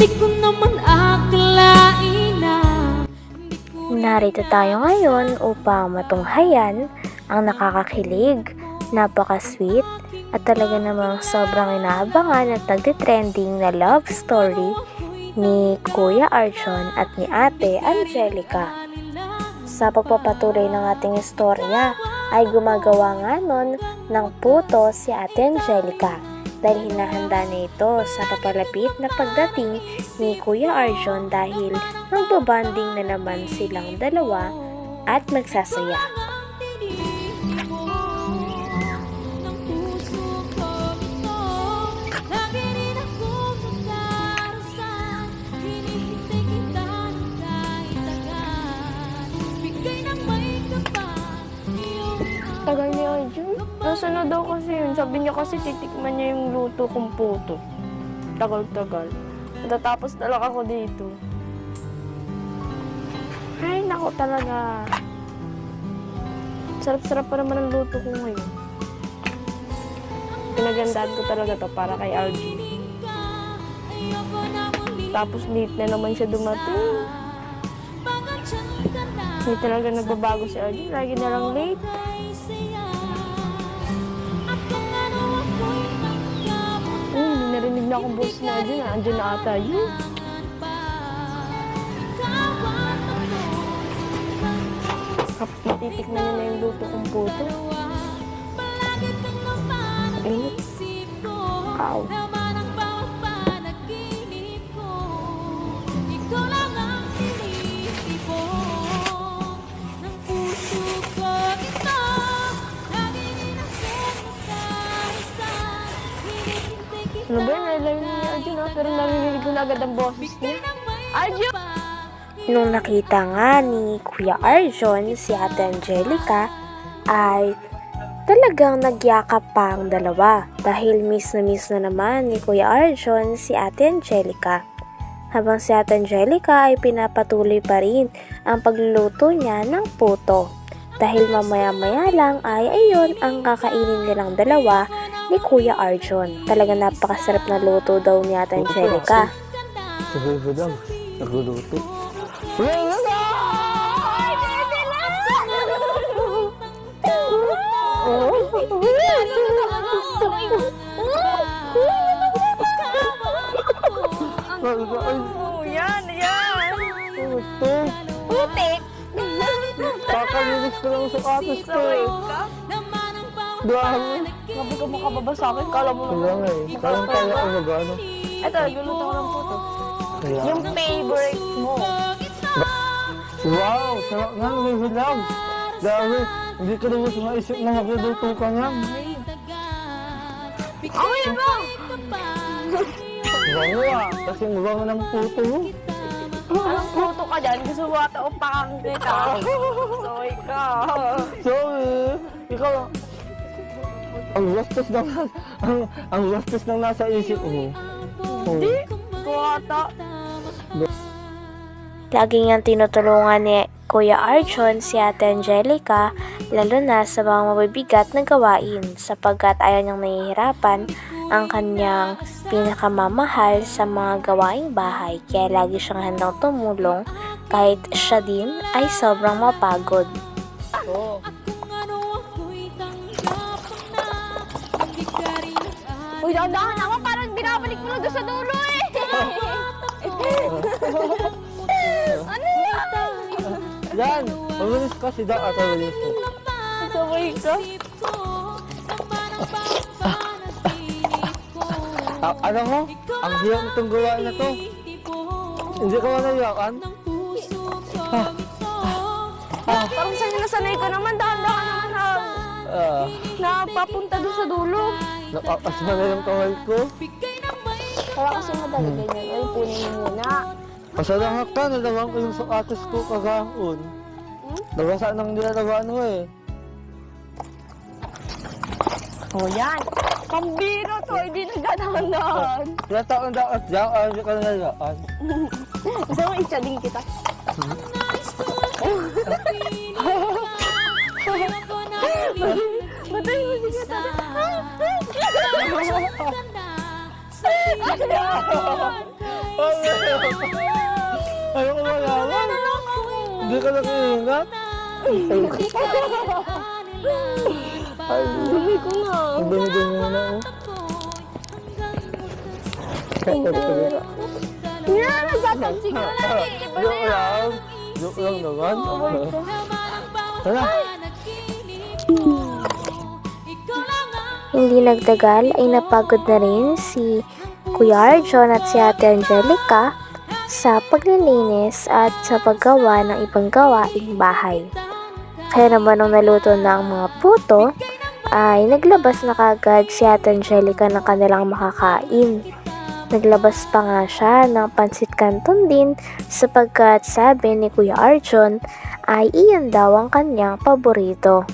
Di ko naman akalain na Narito tayo ngayon upang matunghayan ang nakakakilig, napaka-sweet, at talaga namang sobrang inaabangan at nagtitrending na love story ni Kuya Arjon at ni Ate Angelica. Sa pagpapatuloy ng ating istorya ay gumagawa nga nun ng puto si Ate Angelica dahil hinahanda na ito sa papalapit na pagdating ni Kuya Arjon dahil magbabanding na naman silang dalawa at magsasaya. Tagal ni Arjon. Nasa na daw kasi yun. Sabi niya kasi titikman niya yung luto kong puto. Tagal-tagal. Matatapos na lang ako dito. Ay, naku talaga. Sarap-sarap pa naman ang luto ko ngayon. Pinagandaan ko talaga to para kay Arjon. Tapos late na naman siya dumating. Hindi talaga nagbabago si Arjon. Lagi na lang late. Hindi narinig na akong boss na Arjon. Andiyan na ata yun. Matitikman niya na yung luto kong puto. Init. Ow. Ano ba yun? Nalayo niya Arjon ha? Pero narinig ko na agad ang boses niya. Arjon! Nung nakita nga ni Kuya Arjon si Ate Angelica ay talagang nagyakap pa ang dalawa dahil miss na naman ni Kuya Arjon si Ate Angelica. Habang si Ate Angelica ay pinapatuloy pa rin ang pagluluto niya ng puto dahil mamaya-maya lang ay ayun ang kakainin nilang dalawa ni Kuya Arjon. Talagang napakasarap na luto daw ni Ate Angelica. Sabi daw, nagluluto. Yan! Putik! Kakalinis ko lang sa atos ko. Saway ka? Dami. Sabi ka makababa sa akin, kala mo Kaya nga eh. Parang kaya ako mag-ano. Ito, nagluluto ko ng puto. Kaya. Yung favorite mo. Wow! Sarap nga, may hilag. Dami. Hindi ko naman maisip na magluluto ka nga. Ako yun ba? Bango ah. Kasi mabango ng puto mo. Anong puto ka dyan? Gusto mo ata upakang kita. Soy ka. Sorry. Ikaw, ang gastos ng ang gastos ng nasa isip mo. Hindi. Kuwata. Lagi niyang tinutulungan ni Kuya Arjon si Ate Angelica lalo na sa mga mabibigat na gawain sapagkat ayaw niyang nahihirapan ang kanyang pinakamamahal sa mga gawaing bahay kaya lagi siyang handang tumulong kahit siya din ay sobrang mapagod. Oh. Uy, dahan-dahan ako. Parang binabalik mo lang doon sa dulo eh. Ano yan? Yan! Mabilis kasi daw at mabilis mo. Sabay ka. Ano mo? Ang hirap itong gawain na to. Hindi ka manayakan? Parang sa'yo nasanay ko naman. Dahan-dahan naman napapunta doon sa dulo. Nakakasma na yung kamay ko. Kaya kasi madali ganyan. Ay, punin mo muna. Pasalangak ka, nalaman ko yung sapatos ko kagahon. Nabasa nang nilalabaan mo eh. O yan. Pambiro to, hindi nagdadahan-dahan. Tinataon daw at diyan, hindi ka nalayaan. Gusto mo isa din kita? Batay mo sige tayo. Ayoko malaman. Hindi ka nag-iingat. Ay, Dumi ko na. ang dumi-dumi mo na, oh. Yan, nagtatansi ka na eh. Iba na Joke yan. lang. Joke lang naman. Tara. Hindi nagtagal ay napagod na rin si Kuya Arjon at si Ate Angelica sa paglilinis at sa paggawa ng ibang gawaing bahay. Kaya naman nung naluto na ang mga puto, ay naglabas na kagad si Ate Angelica ng kanilang makakain. Naglabas pa nga siya ng pansit canton din sapagkat sabi ni Kuya Arjon ay iyan daw ang kanyang paborito.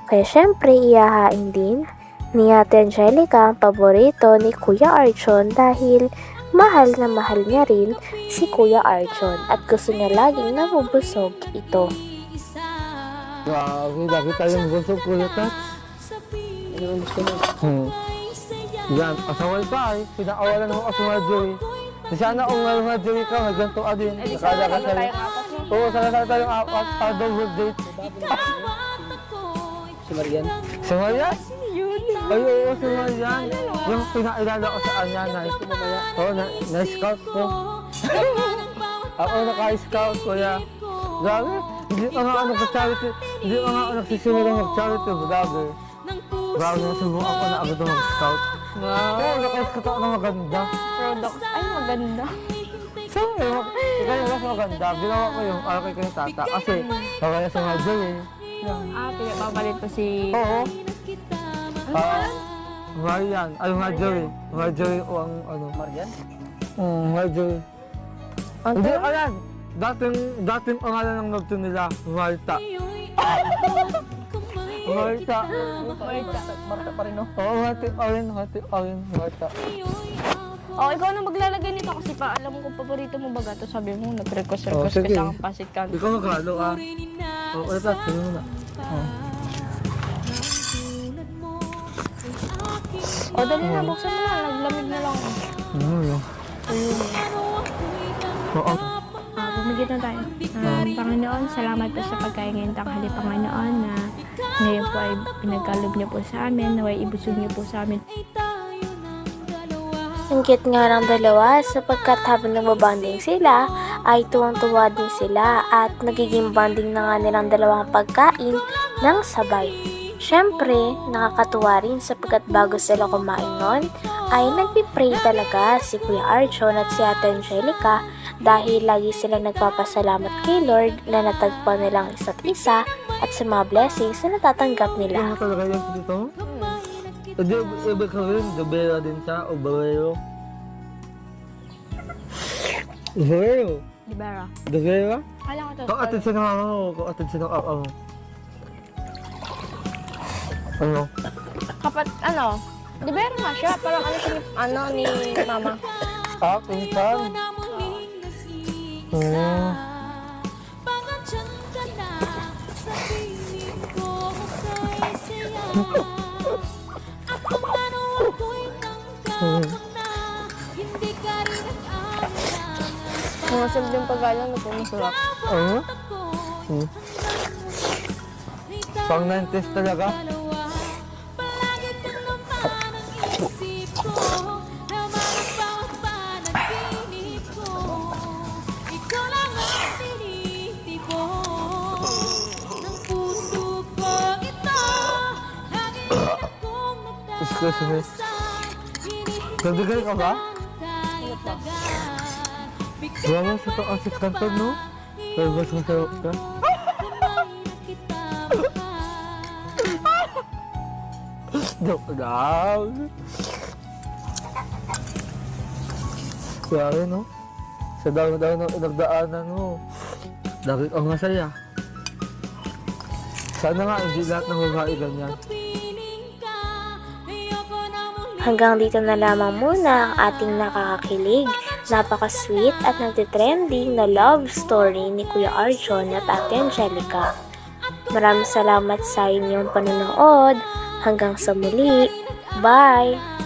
Kaya syempre iyahain din ni Ate Angelica ang paborito ni Kuya Arjon dahil mahal na mahal niya rin si Kuya Arjon at gusto niya laging nabubusog ito. Grabe, lagi tayong busog, Kuya Tats. Ano ang gusto mo? Yan, asawal pa ay. Pinakawalan mo ako si Marjorie. Di sana kung Marjorie ka, may ganito ka din. Eh, di Nakala sana ka sa'yo. tayong apat mo. Oo, sana tayong apat para double date. Si Marian? Si Marian? Yun. Ay, oo, si Marian. Yung pinailala ko sa kanya na oo, na-scout ko. Ako naka-scout ko, ya. Grabe, hindi pa nga ako nag-charity. Hindi pa nga ako nagsisimula mag-charity vlogger. Grabe, nasubukan ko na agad na mag-scout. Oo, naka-scout ako na maganda. Products. Ay, maganda. So, ikaw yung mas maganda. Ginawa ko yung alakay ko yung tata. Kasi, kagaya sa Marjorie. Pinagpapalit ko si... Oo. Marian. Ay, Marjorie. Marjorie o ang ano. Marian? Marjorie. Hindi, ayan. Dating pangalan ng nagto nila, Marta. Marta. Marta pa rin, no? Oo, Marta. Oh, ikaw na maglalagay nito kasi pa alam ko paborito mo baga to. Sabi mo, nag-request Oh, ka sige. sa akong pasit canton. Ikaw magkano ah. Oo, ito. Sige mo na. O, dali na, buksan mo na. Naglamig na lang. Ayun. Ayun. Oo. Bumigit na tayo. Panginoon, salamat po sa pagkain ngayong tanghali, Panginoon, na ngayon po ay pinagkalob niyo po sa amin, naway ibusog niyo po sa amin. Ang cute nga ng dalawa sapagkat habang nagbabanding sila ay tuwang-tuwa din sila at nagiging banding na nga nilang dalawang pagkain ng sabay. Siyempre, nakakatuwa rin sapagkat bago sila kumain nun ay nagpipray talaga si Kuya Arjon at si Ate Angelica dahil lagi sila nagpapasalamat kay Lord na natagpuan nilang isa't isa at sa mga blessings na natatanggap Ano nila. talaga yung dito? Hindi, ibig ka rin, Dobera din siya, o Barero. Barero? Di ba, Ra? Dobera? Kala ko to. Kakatid siya ng ako, kakatid siya ng ako. Ano? Ano? Di ba nga siya? Parang ano siya ni Mama. Pinsan? Mga simpleng pagkain na po masarap. Ano? Pang 90s talaga? Excuse me. Nagdagay ka ba? Wala sa ito ang kanton, no? Pero mas masarap ka. Joke lang. Kaya no? Sa daw-daw ng nagdaanan mo, lagi kang masaya. Sana nga hindi lahat ng babae ganyan. Hanggang dito na lamang muna ang ating nakakakilig, napaka-sweet at nagtitrending na love story ni Kuya Arjon at Ate Angelica. Maraming salamat sa inyong panonood. Hanggang sa muli. Bye!